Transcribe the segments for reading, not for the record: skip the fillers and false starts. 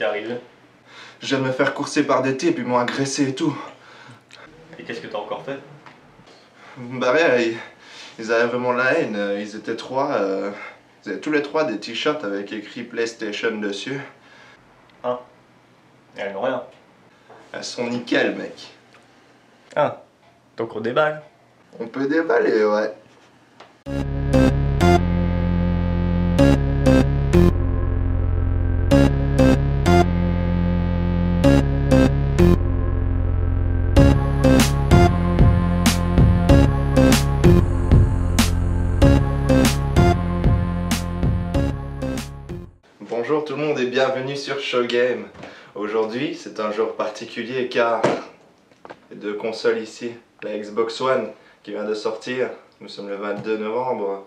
arrivé? Je viens de me faire courser par des types, ils m'ont agressé et tout. Et qu'est-ce que t'as encore fait? Bah rien, ils avaient vraiment la haine, ils étaient trois, ils avaient tous les trois des t-shirts avec écrit PlayStation dessus. Ah. Et elles n'ont rien. Elles sont nickel, mec. Ah. Donc on déballe. On peut déballer, ouais. Bonjour tout le monde et bienvenue sur Showgame. Aujourd'hui c'est un jour particulier car il y a deux consoles ici, la Xbox One qui vient de sortir, nous sommes le 22 novembre,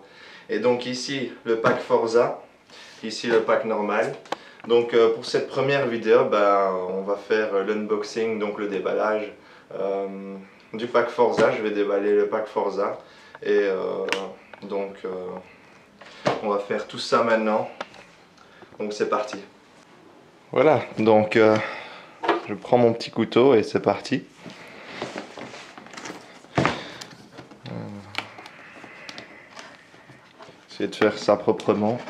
et donc ici le pack Forza, ici le pack normal. Donc pour cette première vidéo, on va faire l'unboxing, donc le déballage du pack Forza. Je vais déballer le pack Forza et on va faire tout ça maintenant. Donc c'est parti. Voilà, donc je prends mon petit couteau et c'est parti. Essayer de faire ça proprement.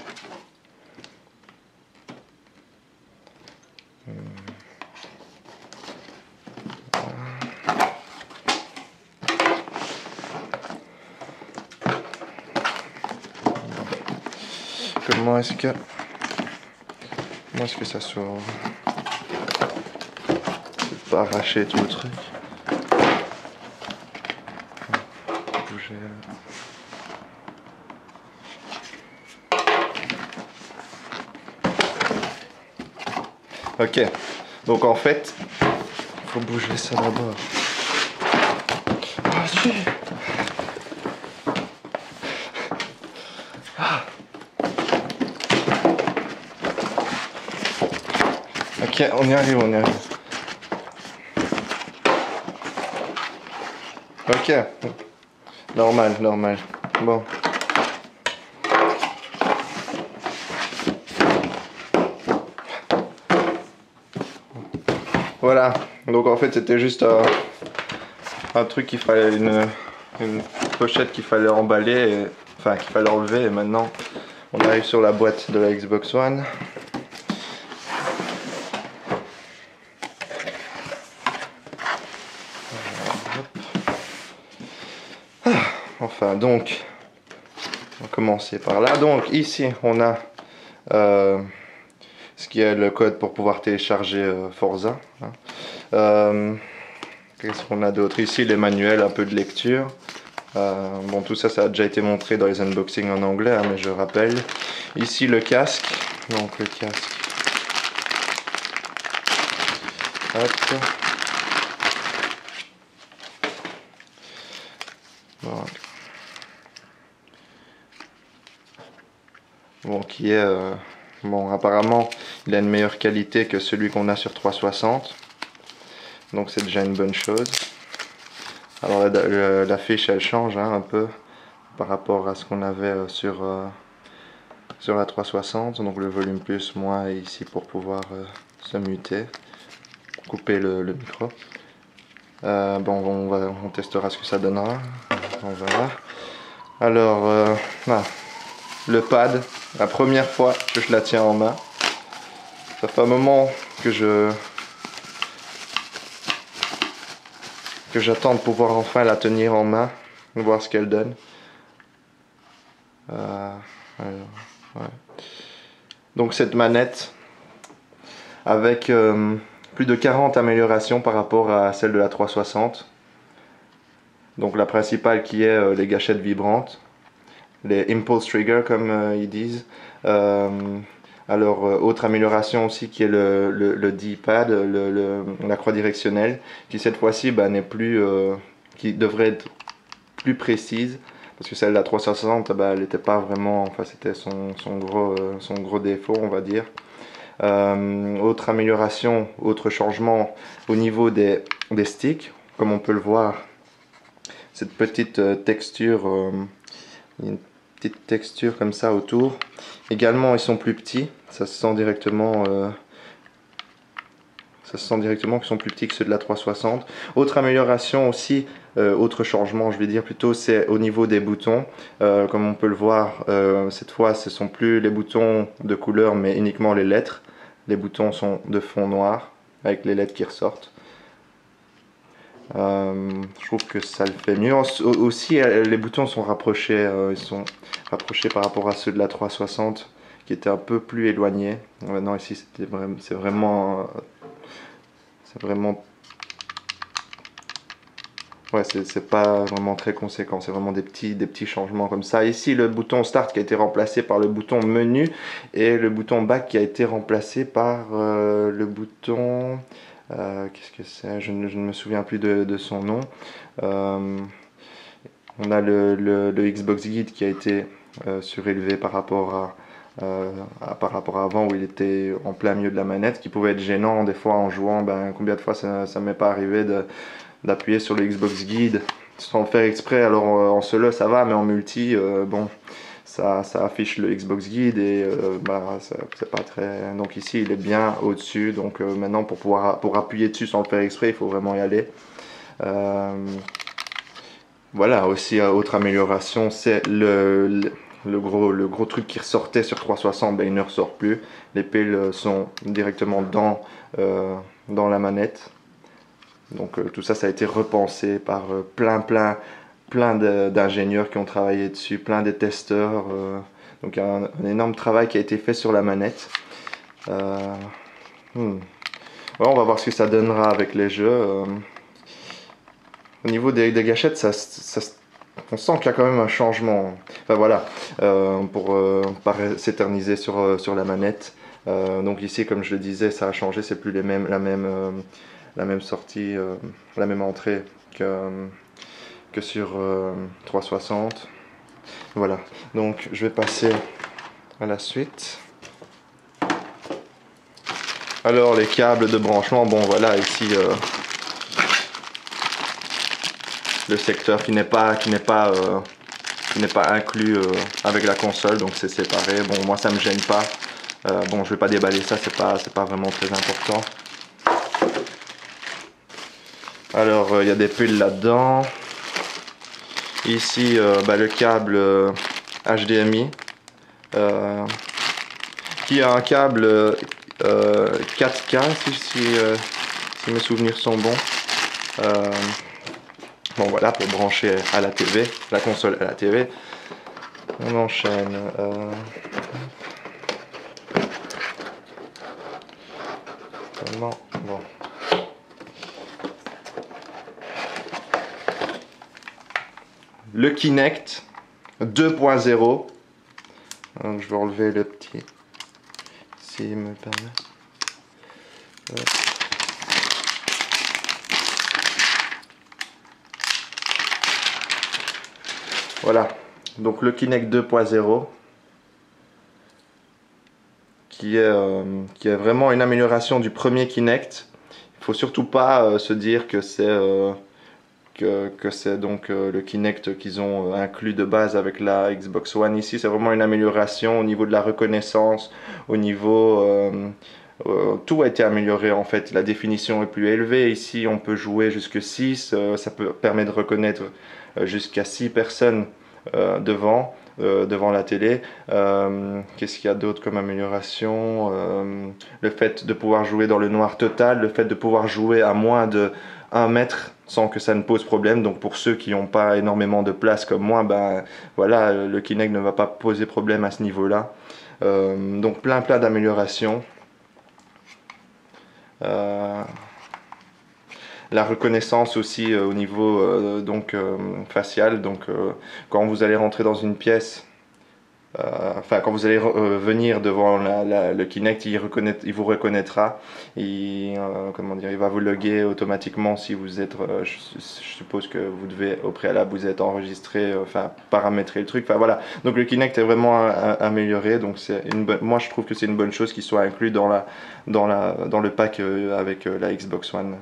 Comment est-ce que ça s'ouvre? C'est pas arracher tout le truc. Bouger. Ok, donc en fait, faut bouger ça d'abord. Ah, si. Ah. Ok, on y arrive, on y arrive. Ok, normal, normal. Bon. Voilà, donc en fait c'était juste un truc qu'il fallait, une pochette qu'il fallait emballer, enfin qu'il fallait enlever, et maintenant on arrive sur la boîte de la Xbox One. Enfin donc, on va commencer par là. Donc ici on a ce qui est le code pour pouvoir télécharger Forza. Qu'est-ce qu'on a d'autre ici? Les manuels, un peu de lecture. Bon, tout ça, ça a déjà été montré dans les unboxings en anglais, hein, mais je rappelle. Ici le casque. Donc le casque. Hop. Bon, qui est bon, apparemment il a une meilleure qualité que celui qu'on a sur 360, donc c'est déjà une bonne chose. Alors la fiche elle change hein, un peu par rapport à ce qu'on avait sur la 360, donc le volume plus moins est ici pour pouvoir se muter, couper le micro. Bon, on testera ce que ça donnera, on verra. Alors le pad, la première fois que je la tiens en main. Ça fait un moment que j'attends de pouvoir enfin la tenir en main, voir ce qu'elle donne. Ouais. Donc cette manette avec plus de 40 améliorations par rapport à celle de la 360. Donc la principale qui est les gâchettes vibrantes, les impulse trigger comme ils disent. Alors, autre amélioration aussi qui est le D-pad, la croix directionnelle, qui cette fois-ci n'est plus, qui devrait être plus précise, parce que celle de la 360, elle n'était pas vraiment, enfin c'était son gros défaut, on va dire. Autre amélioration, autre changement au niveau des sticks, comme on peut le voir, cette petite texture, il y a une petite texture comme ça autour. Également ils sont plus petits, ça se sent directement Ça se sent directement qu'ils sont plus petits que ceux de la 360. Autre amélioration aussi, autre changement je vais dire plutôt, c'est au niveau des boutons. Comme on peut le voir, cette fois ce sont plus les boutons de couleur mais uniquement les lettres. Les boutons sont de fond noir avec les lettres qui ressortent. Je trouve que ça le fait mieux. Aussi, les boutons sont rapprochés, ils sont rapprochés par rapport à ceux de la 360 qui étaient un peu plus éloignés. Maintenant ici, c'est vraiment, ouais, c'est pas vraiment très conséquent. C'est vraiment des petits changements comme ça. Ici, le bouton Start qui a été remplacé par le bouton Menu et le bouton Back qui a été remplacé par le bouton qu'est-ce que c'est? Je ne me souviens plus de son nom. On a le Xbox Guide qui a été surélevé par rapport par rapport à avant où il était en plein milieu de la manette, qui pouvait être gênant des fois en jouant. Ben, combien de fois ça m'est pas arrivé d'appuyer sur le Xbox Guide sans le faire exprès. Alors en solo ça va, mais en multi, bon, ça affiche le Xbox Guide et bah, c'est pas très. Donc ici il est bien au-dessus. Donc maintenant pour appuyer dessus sans le faire exprès, il faut vraiment y aller. Voilà, aussi autre amélioration, c'est le gros truc qui ressortait sur 360, ben, il ne ressort plus. Les piles sont directement dans la manette. Donc tout ça, ça a été repensé par plein d'ingénieurs qui ont travaillé dessus, plein de testeurs. Donc un énorme travail qui a été fait sur la manette. Ouais, on va voir ce que ça donnera avec les jeux. Au niveau des gâchettes, on sent qu'il y a quand même un changement. Enfin voilà, pour pas s'éterniser sur la manette. Donc ici, comme je le disais, ça a changé, c'est plus la même sortie, la même entrée que sur 360. Voilà, donc je vais passer à la suite. Alors les câbles de branchement, bon voilà, ici le secteur qui n'est pas inclus avec la console, donc c'est séparé. Bon, moi ça me gêne pas. Bon, je vais pas déballer ça, c'est pas vraiment très important. Alors il y a des piles là-dedans. Ici bah, le câble HDMI qui a un câble 4K si mes souvenirs sont bons. Bon voilà, pour brancher à la TV, la console à la TV. On enchaîne. Bon. Le Kinect 2.0. Je vais enlever le petit, s'il me permet. Voilà, donc le Kinect 2.0 qui est vraiment une amélioration du premier Kinect. Il faut surtout pas se dire que c'est donc le Kinect qu'ils ont inclus de base avec la Xbox One. Ici, c'est vraiment une amélioration au niveau de la reconnaissance, au niveau tout a été amélioré en fait. La définition est plus élevée. Ici, on peut jouer jusque 6. Ça permet de reconnaître jusqu'à 6 personnes devant la télé. Qu'est-ce qu'il y a d'autre comme amélioration? Le fait de pouvoir jouer dans le noir total, le fait de pouvoir jouer à moins de 1 mètre sans que ça ne pose problème. Donc pour ceux qui n'ont pas énormément de place comme moi, ben voilà, le Kinect ne va pas poser problème à ce niveau-là. Donc plein d'améliorations. La reconnaissance aussi au niveau facial. Donc quand vous allez rentrer dans une pièce, quand vous allez venir devant le Kinect, il vous reconnaîtra. Comment dire, il va vous loguer automatiquement si vous êtes. Je suppose que vous devez au préalable vous êtes enregistré, paramétrer le truc. Enfin voilà. Donc le Kinect est vraiment amélioré. Donc moi je trouve que c'est une bonne chose qu'il soit inclus dans le pack avec la Xbox One.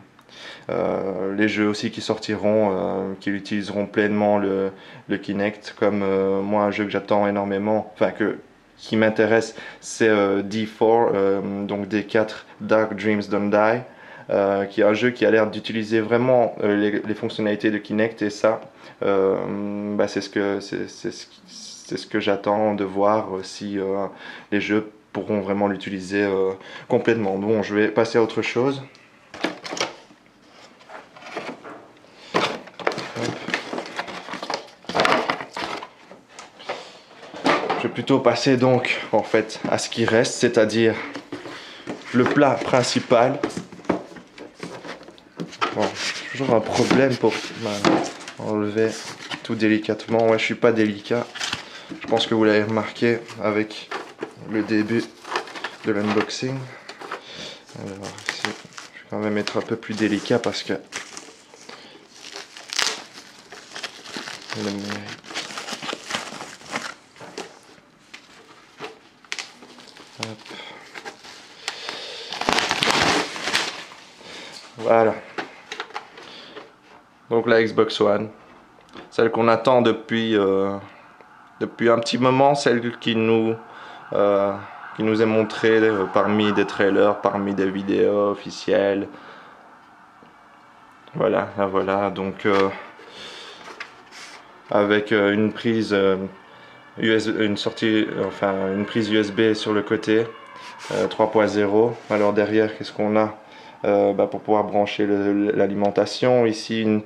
Les jeux aussi qui sortiront, qui utiliseront pleinement le Kinect, comme moi un jeu que j'attends énormément, qui m'intéresse, c'est D4, donc D4 Dark Dreams Don't Die. qui est un jeu qui a l'air d'utiliser vraiment les fonctionnalités de Kinect, et ça, c'est ce que j'attends de voir si les jeux pourront vraiment l'utiliser complètement. Bon, je vais passer à autre chose. Je vais plutôt passer donc en fait à ce qui reste, c'est-à-dire le plat principal. Bon, j'ai toujours un problème pour enlever tout délicatement. Ouais, je suis pas délicat. Je pense que vous l'avez remarqué avec le début de l'unboxing. Alors ici, je vais quand même être un peu plus délicat parce que hop. Voilà. Donc la Xbox One, celle qu'on attend depuis un petit moment, celle qui nous est montrée parmi des trailers, parmi des vidéos officielles. Voilà, la voilà. Donc avec une prise une prise USB sur le côté, 3.0. Alors derrière, qu'est-ce qu'on a? Pour pouvoir brancher l'alimentation, ici une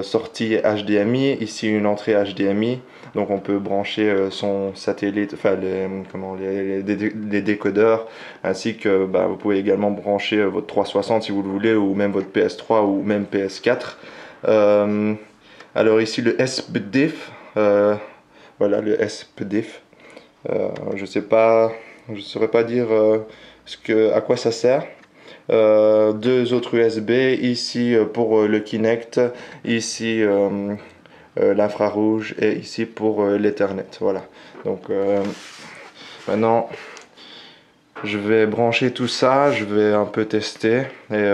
sortie HDMI, ici une entrée HDMI, donc on peut brancher son satellite, enfin les décodeurs, ainsi que vous pouvez également brancher votre 360 si vous le voulez, ou même votre PS3 ou même PS4. Alors ici le SPDIF, voilà le SPDIF. Je sais pas, je saurais pas dire à quoi ça sert. Deux autres USB, ici pour le Kinect, ici l'infrarouge, et ici pour l'Ethernet. Voilà. Donc maintenant je vais brancher tout ça, je vais un peu tester, et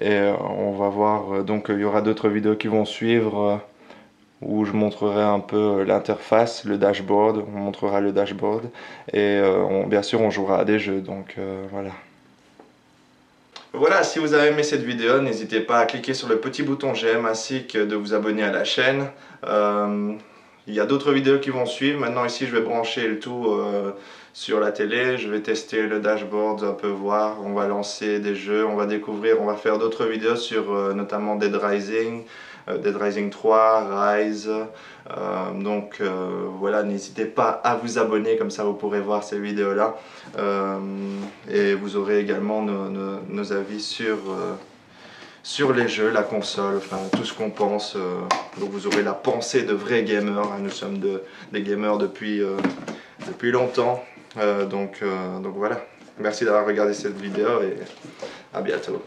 on va voir. Donc il y aura d'autres vidéos qui vont suivre où je montrerai un peu l'interface, le dashboard, on montrera le dashboard, et bien sûr on jouera à des jeux, donc voilà. Voilà, si vous avez aimé cette vidéo, n'hésitez pas à cliquer sur le petit bouton j'aime, ainsi que de vous abonner à la chaîne. Il y a d'autres vidéos qui vont suivre. Maintenant ici je vais brancher le tout sur la télé, je vais tester le dashboard, un peu voir, on va lancer des jeux, on va découvrir, on va faire d'autres vidéos sur notamment Dead Rising 3, Rise. Voilà, n'hésitez pas à vous abonner, comme ça vous pourrez voir ces vidéos là, et vous aurez également nos avis sur les jeux, la console, enfin tout ce qu'on pense. Donc vous aurez la pensée de vrais gamers, hein. Nous sommes des gamers depuis longtemps, donc voilà. Merci d'avoir regardé cette vidéo et à bientôt.